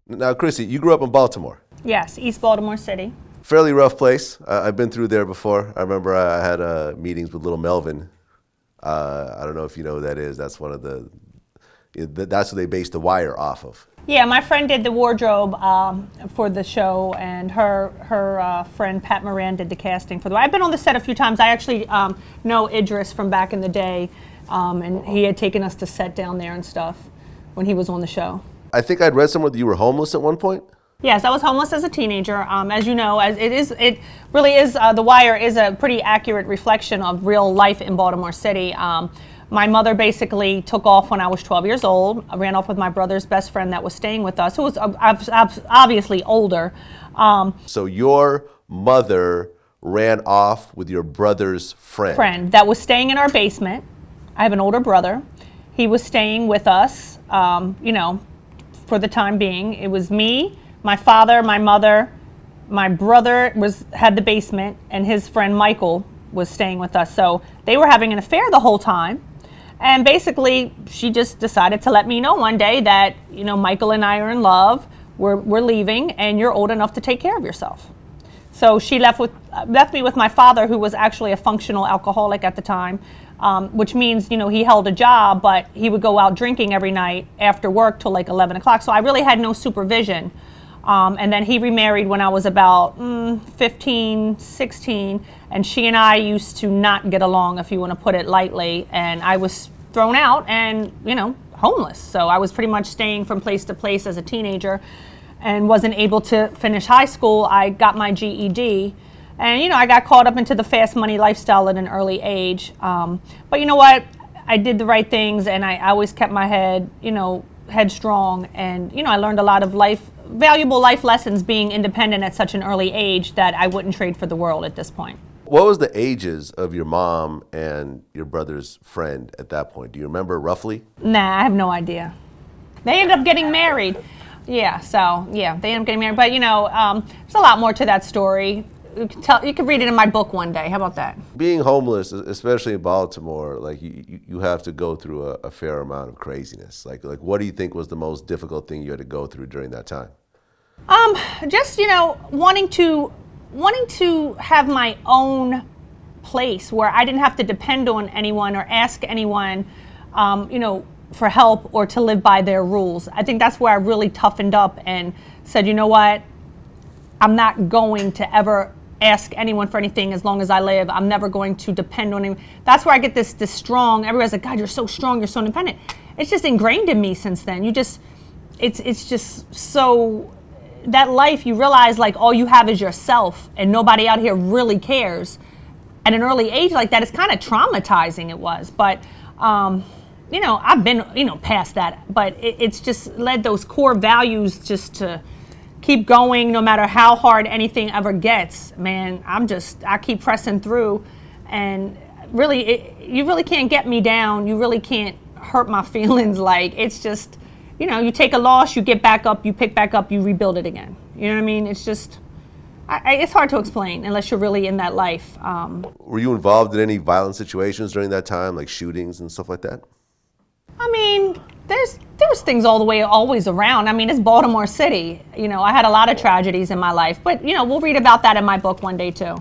Now, Chrissy, you grew up in Baltimore. Yes, East Baltimore City. Fairly rough place. I've been through there before. I remember I had meetings with Little Melvin. I don't know if you know who that is. That's one of that's what they based The Wire off of. Yeah, my friend did the wardrobe for the show, and her friend Pat Moran did the casting for the. I've been on the set a few times. I actually know Idris from back in the day, and he had taken us to set down there and stuff when he was on the show. I think I'd read somewhere that you were homeless at one point. Yes, I was homeless as a teenager. As you know, it really is. The Wire is a pretty accurate reflection of real life in Baltimore City. My mother basically took off when I was 12 years old. I ran off with my brother's best friend that was staying with us, who was obviously older. So your mother ran off with your brother's friend That was staying in our basement. I have an older brother. He was staying with us, for the time being. It was me, my father, my mother, my brother had the basement, and his friend Michael was staying with us. So they were having an affair the whole time. And basically, she just decided to let me know one day that, Michael and I are in love, we're leaving, and you're old enough to take care of yourself. So she left me with my father, who was actually a functional alcoholic at the time, which means, he held a job, but he would go out drinking every night after work till like 11 o'clock. So I really had no supervision. And then he remarried when I was about 15, 16, and she and I used to not get along, if you want to put it lightly, and I was thrown out and, homeless. So I was pretty much staying from place to place as a teenager and wasn't able to finish high school. I got my GED, and, I got caught up into the fast money lifestyle at an early age. But you know what? I did the right things, and I always kept my head, headstrong, and, I learned a lot of valuable life lessons being independent at such an early age that I wouldn't trade for the world at this point. What was the ages of your mom and your brother's friend at that point? Do you remember roughly? Nah, I have no idea. They ended up getting married. Yeah, they ended up getting married. But, there's a lot more to that story. You can read it in my book one day. How about that? Being homeless, especially in Baltimore, like you have to go through a fair amount of craziness. Like what do you think was the most difficult thing you had to go through during that time? Just wanting to have my own place where I didn't have to depend on anyone or ask anyone, for help or to live by their rules. I think that's where I really toughened up and said, you know what, I'm not going to ever ask anyone for anything as long as I live. I'm never going to depend on anyone. That's where I get this strong. Everybody's like, God, you're so strong, you're so independent. It's just ingrained in me since then. It's just so, that life, you realize like all you have is yourself and nobody out here really cares. At an early age like that, it's kind of traumatizing, it was. But, I've been, past that. But it's just led those core values just to keep going no matter how hard anything ever gets. Man, I keep pressing through, and really, you really can't get me down. You really can't hurt my feelings. Like, it's just, you take a loss, you get back up, you pick back up, you rebuild it again. You know what I mean? It's just, it's hard to explain unless you're really in that life. Were you involved in any violent situations during that time, like shootings and stuff like that? I mean, there's things always around. I mean, it's Baltimore City. I had a lot of tragedies in my life, but we'll read about that in my book one day too.